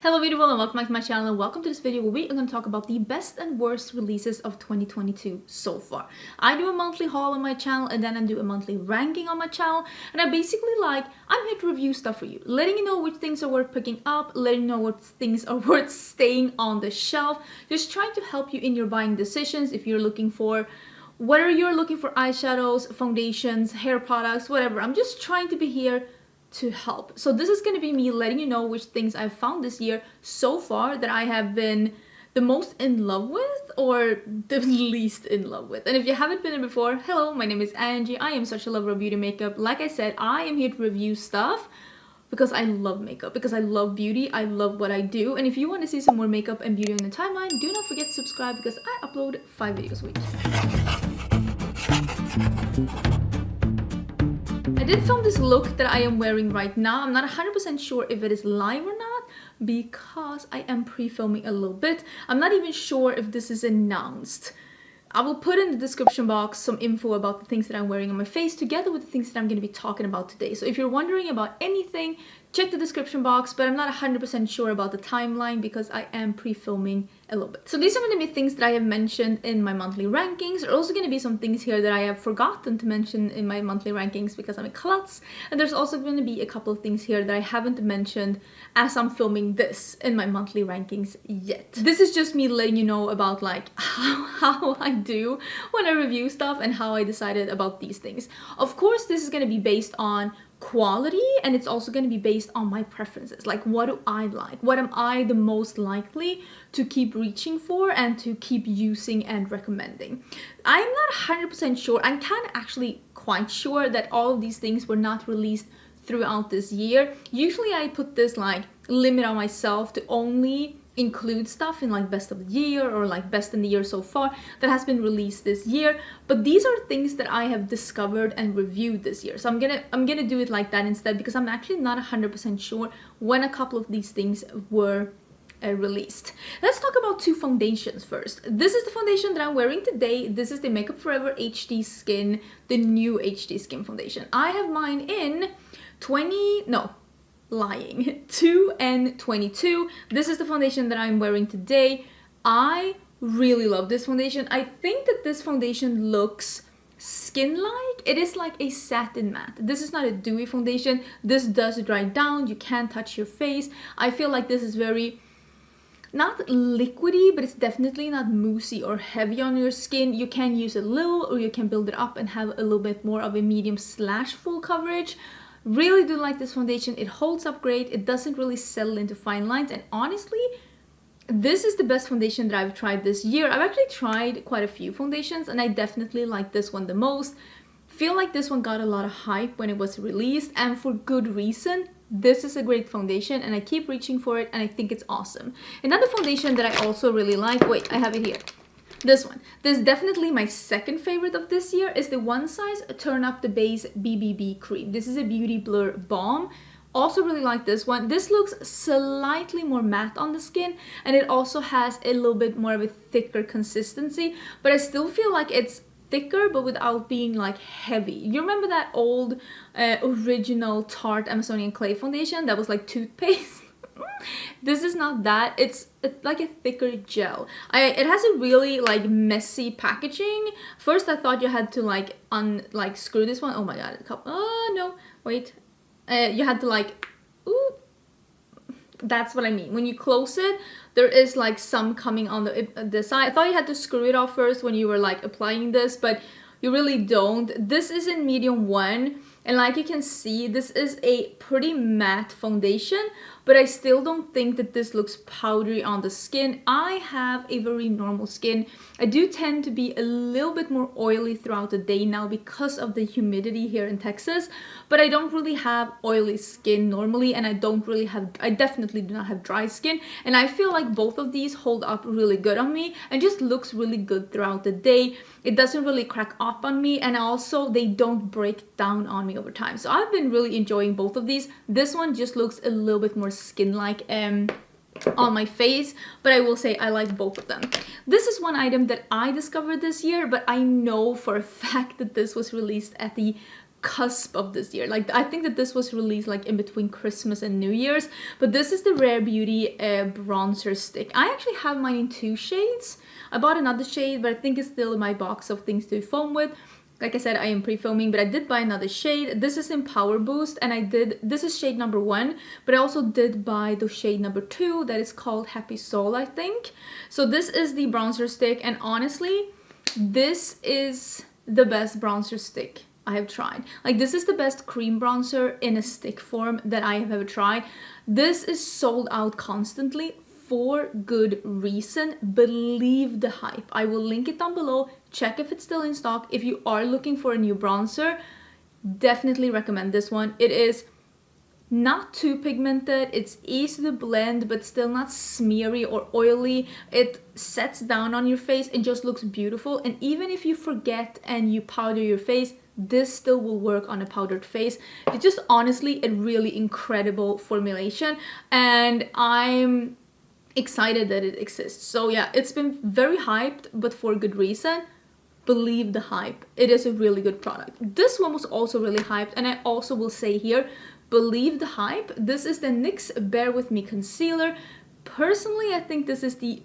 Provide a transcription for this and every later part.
Hello beautiful and welcome back to my channel and welcome to this video where we are going to talk about the best and worst releases of 2022 so far. I do a monthly haul on my channel and then I do a monthly ranking on my channel, and I'm here to review stuff for you, letting you know which things are worth picking up, letting you know what things are worth staying on the shelf, just trying to help you in your buying decisions if you're looking for whether you're looking for eyeshadows, foundations, hair products, whatever. I'm just trying to be here to help. So this is going to be me letting you know which things I've found this year so far that I have been the most in love with or the least in love with. And if you haven't been here before, hello, my name is Angie. I am such a lover of beauty makeup. Like I said, I am here to review stuff because I love makeup, because I love beauty, I love what I do. And if you want to see some more makeup and beauty on the timeline, do not forget to subscribe because I upload 5 videos a week. I did film this look that I am wearing right now. I'm not 100% sure if it is live or not because I am pre-filming a little bit. I'm not even sure if this is announced. I will put in the description box some info about the things that I'm wearing on my face together with the things that I'm going to be talking about today. So if you're wondering about anything, check the description box, but I'm not 100% sure about the timeline because I am pre-filming a little bit. So these are going to be things that I have mentioned in my monthly rankings. There are also going to be some things here that I have forgotten to mention in my monthly rankings because I'm a klutz. And there's also going to be a couple of things here that I haven't mentioned as I'm filming this in my monthly rankings yet. This is just me letting you know about like how I do when I review stuff and how I decided about these things. Of course, this is going to be based on quality and it's also going to be based on my preferences. Like, what do I like? What am I the most likely to keep reaching for and to keep using and recommending? I'm not 100% sure. I'm kind of actually quite sure that all of these things were not released throughout this year. Usually I put this like limit on myself to only include stuff in like best of the year or like best in the year so far that has been released this year, but these are things that I have discovered and reviewed this year. So I'm gonna do it like that instead because I'm actually not 100% sure when a couple of these things were released. Let's talk about two foundations first. This is the foundation that I'm wearing today. This is the Makeup Forever HD Skin, the new HD Skin foundation. I have mine in 2N22. This is the foundation that I'm wearing today. I really love this foundation. I think that this foundation looks skin-like. It is like a satin matte. This is not a dewy foundation. This does dry down. You can't touch your face. I feel like this is very not liquidy, but it's definitely not moussey or heavy on your skin. You can use a little or you can build it up and have a little bit more of a medium / full coverage. Really do like this foundation. It holds up great. It doesn't really settle into fine lines, and honestly, this is the best foundation that I've tried this year. I've actually tried quite a few foundations and I definitely like this one the most. Feel like this one got a lot of hype when it was released, and for good reason. This is a great foundation and I keep reaching for it and I think it's awesome. Another foundation that I also really like, wait, I have it here. This one. This is definitely my second favorite of this year, is the One Size Turn Up the Base BBB Cream. This is a Beauty Blur Balm. Also really like this one. This looks slightly more matte on the skin and it also has a little bit more of a thicker consistency, but I still feel like it's thicker but without being like heavy. You remember that old original Tarte Amazonian Clay foundation that was like toothpaste? This is not that. It's like a thicker gel. It has a really like messy packaging. First I thought you had to like screw this one. Oh my god, oh no, wait. You had to like, ooh, that's what I mean. When you close it, there is like some coming on the side. I thought you had to screw it off first when you were like applying this, but you really don't. This is in medium 1. And like you can see, this is a pretty matte foundation, but I still don't think that this looks powdery on the skin. I have a very normal skin. I do tend to be a little bit more oily throughout the day now because of the humidity here in Texas, but I don't really have oily skin normally, and I definitely do not have dry skin, and I feel like both of these hold up really good on me and just looks really good throughout the day. It doesn't really crack up on me, and also they don't break down on me over time. So I've been really enjoying both of these. This one just looks a little bit more skin-like on my face, but I will say I like both of them. This is one item that I discovered this year, but I know for a fact that this was released at the cusp of this year. Like, I think that this was released like in between Christmas and New Year's, but this is the Rare Beauty bronzer stick. I actually have mine in 2 shades. I bought another shade, but I think it's still in my box of things to foam with. Like I said, I am pre-foaming, but I did buy another shade. This is in Power Boost, and this is shade number 1, but I also did buy the shade number 2 that is called Happy Soul, I think. So this is the bronzer stick, and honestly, this is the best bronzer stick I have tried. Like, this is the best cream bronzer in a stick form that I have ever tried. This is sold out constantly for good reason. Believe the hype. I will link it down below. Check if it's still in stock. If you are looking for a new bronzer, definitely recommend this one. It is not too pigmented, it's easy to blend, but still not smeary or oily. It sets down on your face and just looks beautiful. And even if you forget and you powder your face, this still will work on a powdered face. It's just honestly a really incredible formulation, and I'm excited that it exists. So yeah, it's been very hyped, but for good reason. Believe the hype. It is a really good product. This one was also really hyped, and I also will say here, believe the hype. This is the NYX Bear With Me concealer. Personally, I think this is the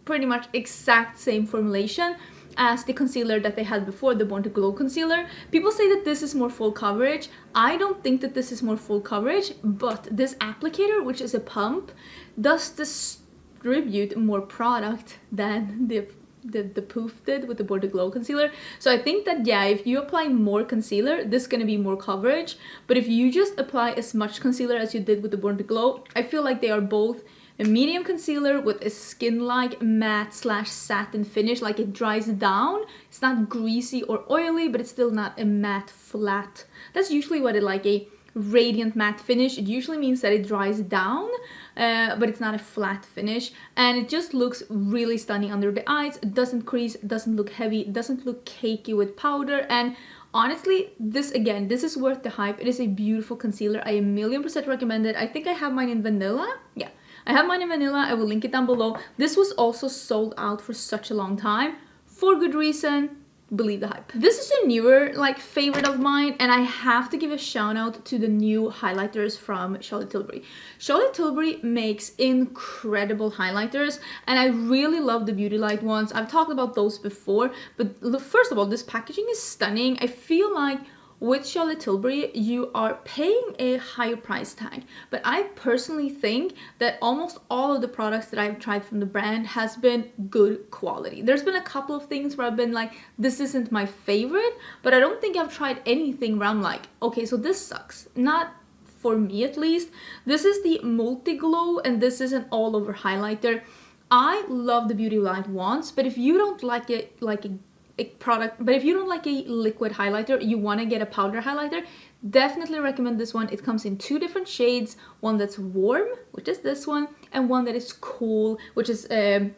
pretty much exact same formulation as the concealer that they had before, the Born to Glow concealer. People say that this is more full coverage. I don't think that this is more full coverage, but this applicator, which is a pump, does distribute more product than the poof did with the Born to Glow concealer. So I think that, yeah, if you apply more concealer, this is gonna be more coverage. But if you just apply as much concealer as you did with the Born to Glow, I feel like they are both a medium concealer with a skin-like matte / satin finish. Like, it dries down. It's not greasy or oily, but it's still not a matte flat. That's usually what like a radiant matte finish. It usually means that it dries down, but it's not a flat finish, and it just looks really stunning under the eyes. It doesn't crease, it doesn't look heavy, it doesn't look cakey with powder. And honestly, this is worth the hype. It is a beautiful concealer. I 1,000,000% recommend it. I think I have mine in vanilla. Yeah, I have mine in vanilla. I will link it down below. This was also sold out for such a long time for good reason. Believe the hype. This is a newer like favorite of mine, and I have to give a shout out to the new highlighters from Charlotte Tilbury. Charlotte Tilbury makes incredible highlighters, and I really love the Beauty Light ones. I've talked about those before, but first of all, this packaging is stunning. I feel like with Charlotte Tilbury, you are paying a higher price tag, but I personally think that almost all of the products that I've tried from the brand has been good quality. There's been a couple of things where I've been like, this isn't my favorite, but I don't think I've tried anything where I'm like, okay, so this sucks. Not for me, at least. This is the Multi Glow, and this is an all-over highlighter. I love the Beauty Light ones, but if you don't like it, like a product, but if you don't like a liquid highlighter, you want to get a powder highlighter, definitely recommend this one. It comes in 2 different shades, one that's warm, which is this one, and one that is cool, which is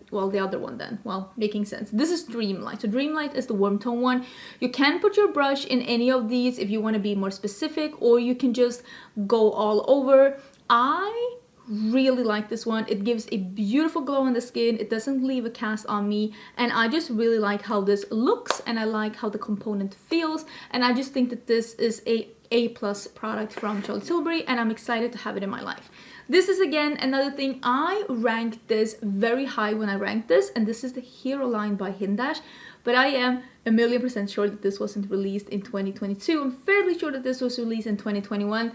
well, the other one then, well, making sense. This is Dreamlight. So Dreamlight is the warm tone one. You can put your brush in any of these if you want to be more specific, or you can just go all over. I really like this one. It gives a beautiful glow on the skin. It doesn't leave a cast on me, and I just really like how this looks, and I like how the component feels, and I just think that this is a plus product from Charlotte Tilbury, and I'm excited to have it in my life. This is again another thing. I ranked this very high when I ranked this, and this is the Hero line by Hindash, but I am 1,000,000% sure that this wasn't released in 2022. I'm fairly sure that this was released in 2021.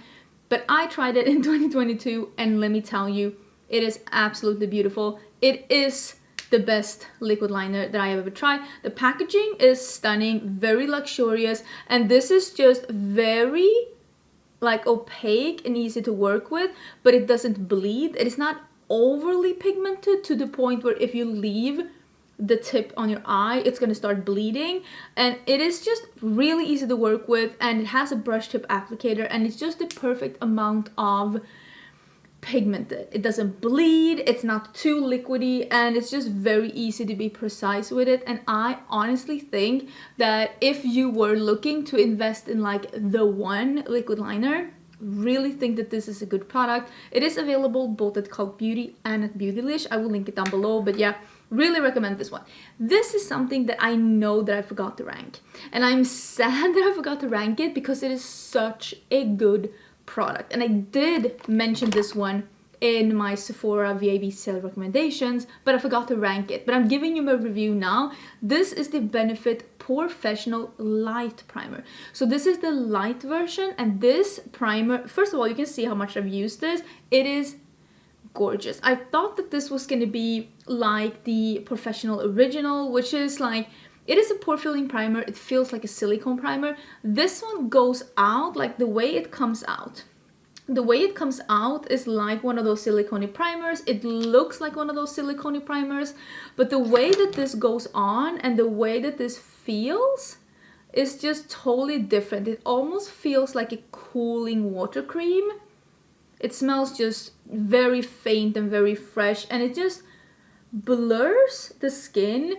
But I tried it in 2022, and let me tell you, it is absolutely beautiful. It is the best liquid liner that I have ever tried. The packaging is stunning, very luxurious, and this is just very like opaque and easy to work with, but it doesn't bleed. It is not overly pigmented to the point where if you leave the tip on your eye, it's gonna start bleeding, and it is just really easy to work with, and it has a brush tip applicator, and it's just the perfect amount of pigmented. It doesn't bleed, it's not too liquidy, and it's just very easy to be precise with it. And I honestly think that if you were looking to invest in like the one liquid liner, really think that this is a good product. It is available both at Cult Beauty and at Beautylish. I will link it down below, but yeah, Really recommend this one. This is something that I know that I forgot to rank. And I'm sad that I forgot to rank it because it is such a good product. And I did mention this one in my Sephora VAB sale recommendations, but I forgot to rank it. But I'm giving you my review now. This is the Benefit Professional Light Primer. So this is the light version, and this primer, first of all, you can see how much I've used this. It is gorgeous. I thought that this was going to be like the Professional Original, which is like, it is a pore filling primer. It feels like a silicone primer. This one goes out, like the way it comes out. The way it comes out is like one of those silicone primers. It looks like one of those silicone primers, but the way that this goes on and the way that this feels is just totally different. It almost feels like a cooling water cream. It smells just very faint and very fresh, and it just blurs the skin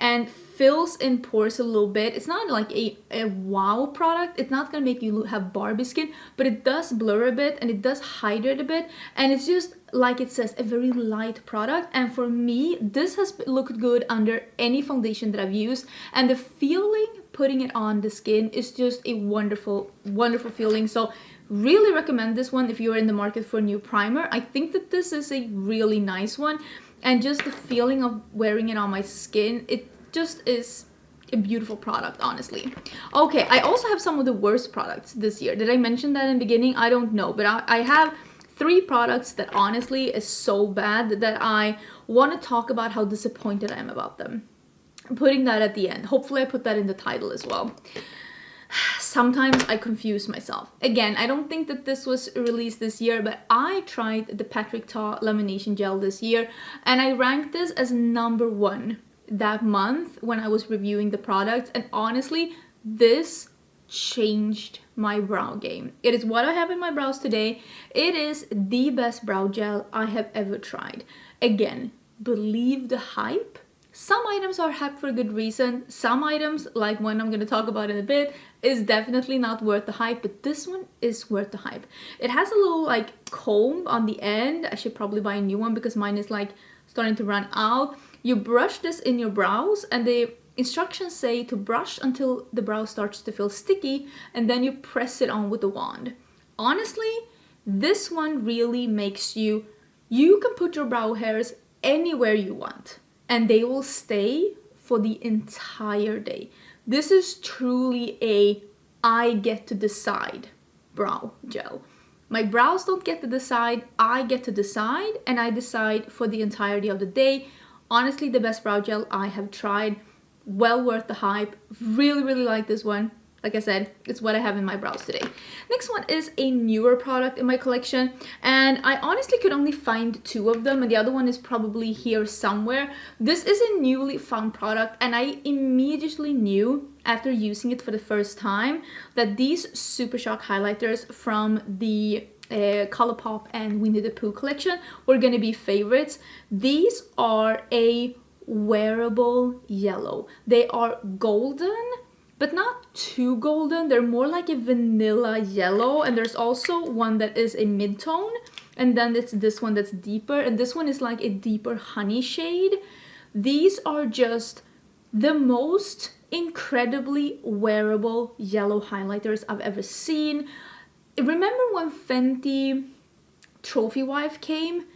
and fills in pores a little bit. It's not like a wow product. It's not gonna make you have Barbie skin, but it does blur a bit and it does hydrate a bit. And it's just, like it says, a very light product. And for me, this has looked good under any foundation that I've used. And the feeling putting it on the skin is just a wonderful, wonderful feeling. So really recommend this one if you're in the market for a new primer. I think that this is a really nice one. And just the feeling of wearing it on my skin, it just is a beautiful product, honestly. Okay, I also have some of the worst products this year. Did I mention that in the beginning? I don't know, but I have 3 products that honestly is so bad that I want to talk about how disappointed I am about them. I'm putting that at the end. Hopefully I put that in the title as well. Sometimes I confuse myself. Again, I don't think that this was released this year, but I tried the Patrick Ta Lamination Gel this year, and I ranked this as #1 that month when I was reviewing the products, and honestly, this changed my brow game. It is what I have in my brows today. It is the best brow gel I have ever tried. Again, believe the hype. Some items are hyped for a good reason. Some items, like one I'm going to talk about in a bit, is definitely not worth the hype, but this one is worth the hype. It has a little like comb on the end. I should probably buy a new one because mine is like starting to run out. You brush this in your brows, and the instructions say to brush until the brow starts to feel sticky, and then you press it on with the wand. Honestly, this one really makes you can put your brow hairs anywhere you want, and they will stay for the entire day. This is truly a I get to decide brow gel. My brows don't get to decide, I get to decide, and I decide for the entirety of the day. Honestly, the best brow gel I have tried. Well worth the hype. Really, really like this one. Like I said, it's what I have in my brows today. Next one is a newer product in my collection, and I honestly could only find 2 of them, and the other one is probably here somewhere. This is a newly found product, and I immediately knew after using it for the first time that these Super Shock highlighters from the Colourpop and Winnie the Pooh collection were going to be favorites. These are a wearable yellow. They are golden, but not too golden. They're more like a vanilla yellow, and there's also one that is a mid-tone, and then it's this one that's deeper, and this one is like a deeper honey shade. These are just the most incredibly wearable yellow highlighters I've ever seen. Remember when Fenty Trophy Wife came?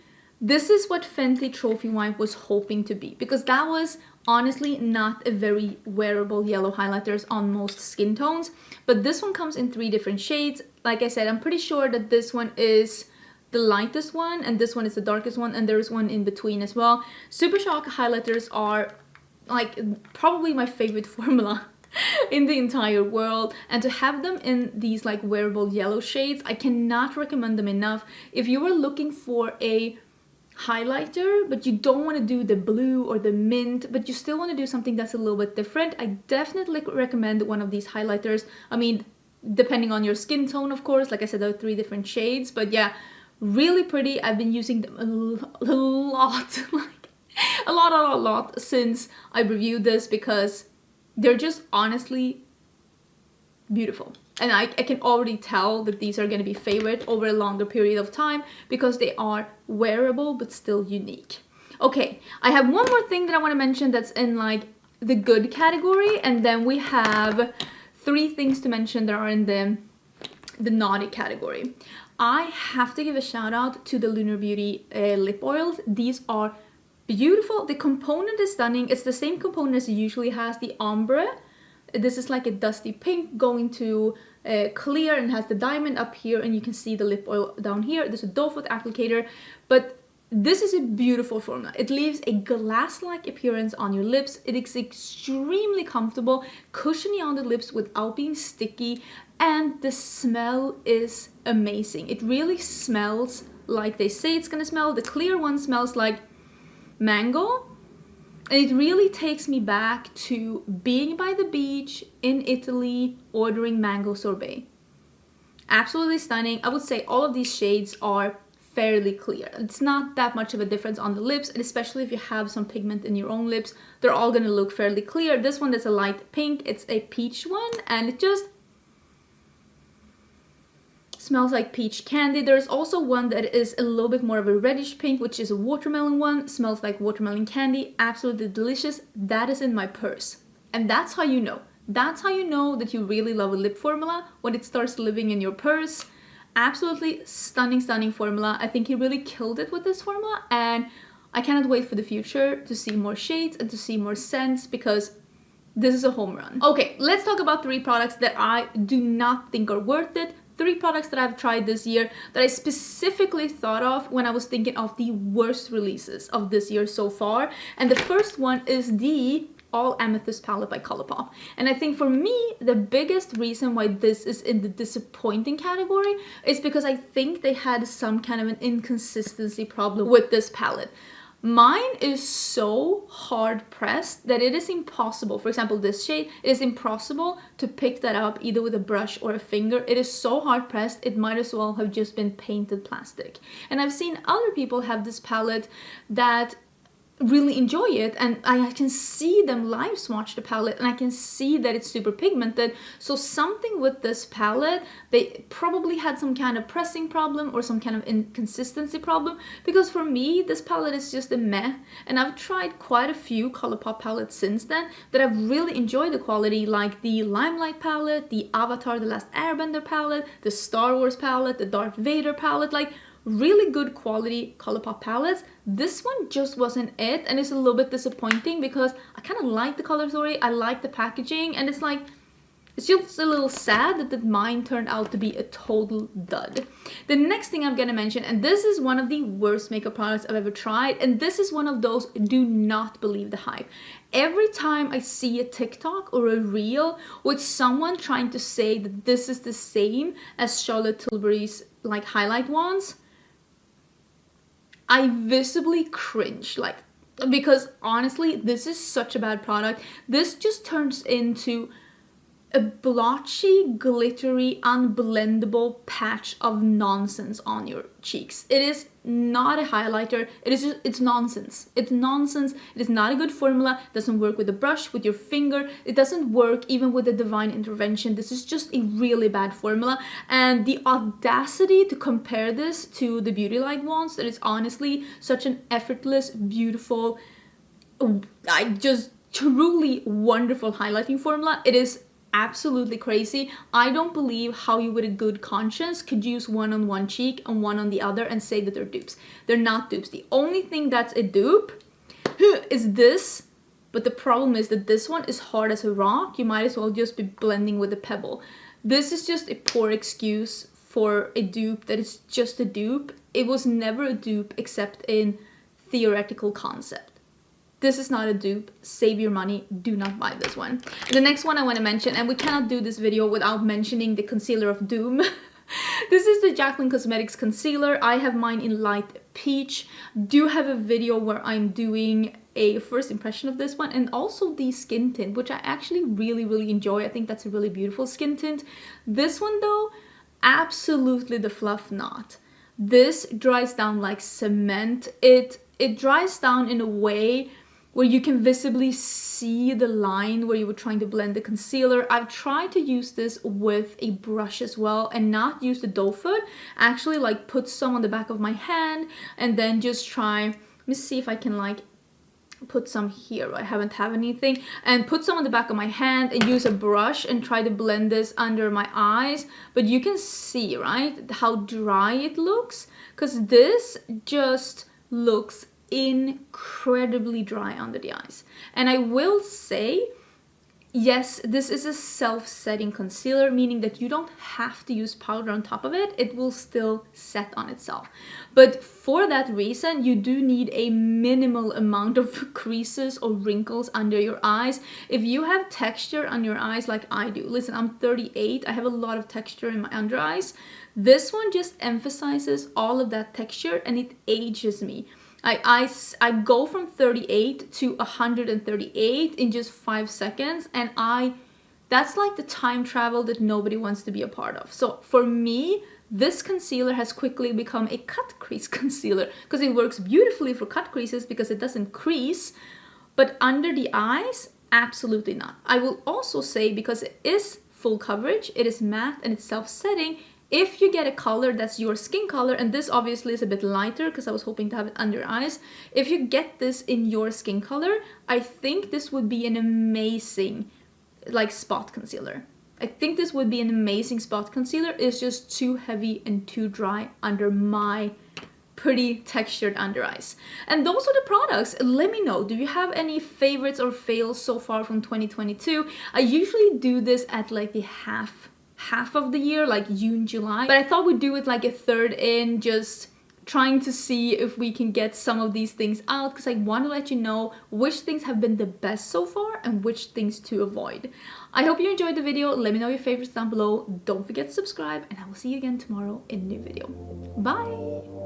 This is what Fenty Trophy Wife was hoping to be, because that was honestly not a very wearable yellow highlighters on most skin tones, but this one comes in 3 different shades. Like I said, I'm pretty sure that this one is the lightest one and this one is the darkest one, and there's one in between as well. Super Shock highlighters are like probably my favorite formula in the entire world, and to have them in these like wearable yellow shades, I cannot recommend them enough. If you are looking for a highlighter but you don't want to do the blue or the mint, but you still want to do something that's a little bit different, I definitely recommend one of these highlighters. I mean, depending on your skin tone, of course. Like I said, there are 3 different shades, but yeah, really pretty. I've been using them a lot like a lot since I reviewed this, because they're just honestly beautiful. And I can already tell that these are going to be favorite over a longer period of time because they are wearable but still unique. Okay, I have one more thing that I want to mention that's in like the good category, and then we have 3 things to mention that are in the naughty category. I have to give a shout out to the Lunar Beauty lip oils. These are beautiful. The component is stunning. It's the same component as it usually has, the ombre. This is like a dusty pink going to clear, and has the diamond up here, and you can see the lip oil down here. There's a doe foot applicator, but this is a beautiful formula. It leaves a glass-like appearance on your lips. It is extremely comfortable, cushiony on the lips without being sticky, and the smell is amazing. It really smells like they say it's gonna smell. The clear one smells like mango, and it really takes me back to being by the beach in Italy ordering mango sorbet. Absolutely stunning. I would say all of these shades are fairly clear. It's not that much of a difference on the lips, and especially if you have some pigment in your own lips, they're all gonna look fairly clear. This one is a light pink, it's a peach one, and it just smells like peach candy. There's also one that is a little bit more of a reddish pink, which is a watermelon one. Smells like watermelon candy. Absolutely delicious. That is in my purse. And that's how you know. That's how you know that you really love a lip formula, when it starts living in your purse. Absolutely stunning, stunning formula. I think he really killed it with this formula, and I cannot wait for the future to see more shades and to see more scents, because this is a home run. Okay, let's talk about 3 products that I do not think are worth it. 3 products that I've tried this year that I specifically thought of when I was thinking of the worst releases of this year so far. And the first one is the All Amethyst palette by Colourpop. And I think for me, the biggest reason why this is in the disappointing category is because I think they had some kind of an inconsistency problem with this palette. Mine is so hard pressed that it is impossible. For example, this shade, it is impossible to pick that up either with a brush or a finger. It is so hard pressed, it might as well have just been painted plastic. And I've seen other people have this palette that really enjoy it, and I can see them live swatch the palette, and I can see that it's super pigmented. So something with this palette, they probably had some kind of pressing problem or some kind of inconsistency problem, because for me this palette is just a meh. And I've tried quite a few Colourpop palettes since then that I've really enjoyed the quality, like the Limelight palette, the Avatar The Last Airbender palette, the Star Wars palette, the Darth Vader palette, like really good quality Colourpop palettes. This one just wasn't it, and it's a little bit disappointing because I kind of like the color story, I like the packaging, and it's like, it's just a little sad that mine turned out to be a total dud. The next thing I'm gonna mention, and this is one of the worst makeup products I've ever tried, and this is one of those do not believe the hype. Every time I see a TikTok or a reel with someone trying to say that this is the same as Charlotte Tilbury's like highlight wands, I visibly cringe, like, because honestly, this is such a bad product. This just turns into a blotchy, glittery, unblendable patch of nonsense on your cheeks. It is not a highlighter. It is just, it's nonsense. It's nonsense. It is not a good formula. It doesn't work with a brush, with your finger. It doesn't work even with a divine intervention. This is just a really bad formula. And the audacity to compare this to the Beauty Light wands, that is honestly such an effortless, beautiful, just truly wonderful highlighting formula. It is absolutely crazy. I don't believe how you with a good conscience could use one on one cheek and one on the other and say that they're dupes. They're not dupes. The only thing that's a dupe is this, but the problem is that this one is hard as a rock. You might as well just be blending with a pebble. This is just a poor excuse for a dupe that is just a dupe. It was never a dupe except in theoretical concept. This is not a dupe. Save your money. Do not buy this one. The next one I want to mention, and we cannot do this video without mentioning the concealer of doom. This is the Jaclyn Cosmetics concealer. I have mine in light peach. Do have a video where I'm doing a first impression of this one, and also the skin tint, which I actually really enjoy. I think that's a really beautiful skin tint. This one though, absolutely the fluff knot. This dries down like cement. It dries down in a way where you can visibly see the line where you were trying to blend the concealer. I've tried to use this with a brush as well and not use the doe foot. Actually like put some on the back of my hand and then just try Let me see if I can like put some here. I haven't have anything, and put some on the back of my hand and use a brush and try to blend this under my eyes. But you can see, right, how dry it looks, because this just looks incredibly dry under the eyes. And I will say, yes, this is a self-setting concealer, meaning that you don't have to use powder on top of it. It will still set on itself. But for that reason, you do need a minimal amount of creases or wrinkles under your eyes. If you have texture on your eyes like I do, listen, I'm 38, I have a lot of texture in my under eyes. This one just emphasizes all of that texture and it ages me. I go from 38 to 138 in just 5 seconds, and that's like the time travel that nobody wants to be a part of. So for me, this concealer has quickly become a cut crease concealer because it works beautifully for cut creases because it doesn't crease, but under the eyes, absolutely not. I will also say, because it is full coverage, it is matte and it's self-setting, if you get a color that's your skin color, and this obviously is a bit lighter because I was hoping to have it under your eyes, if you get this in your skin color, I think this would be an amazing like spot concealer. I think this would be an amazing spot concealer. It's just too heavy and too dry under my pretty textured under eyes. And those are the products. Let me know, do you have any favorites or fails so far from 2022? I usually do this at like the half of the year, like June, July, but I thought we'd do it like a third in, just trying to see if we can get some of these things out, because I want to let you know which things have been the best so far and which things to avoid. I hope you enjoyed the video. Let me know your favorites down below. Don't forget to subscribe, and I will see you again tomorrow in a new video. Bye!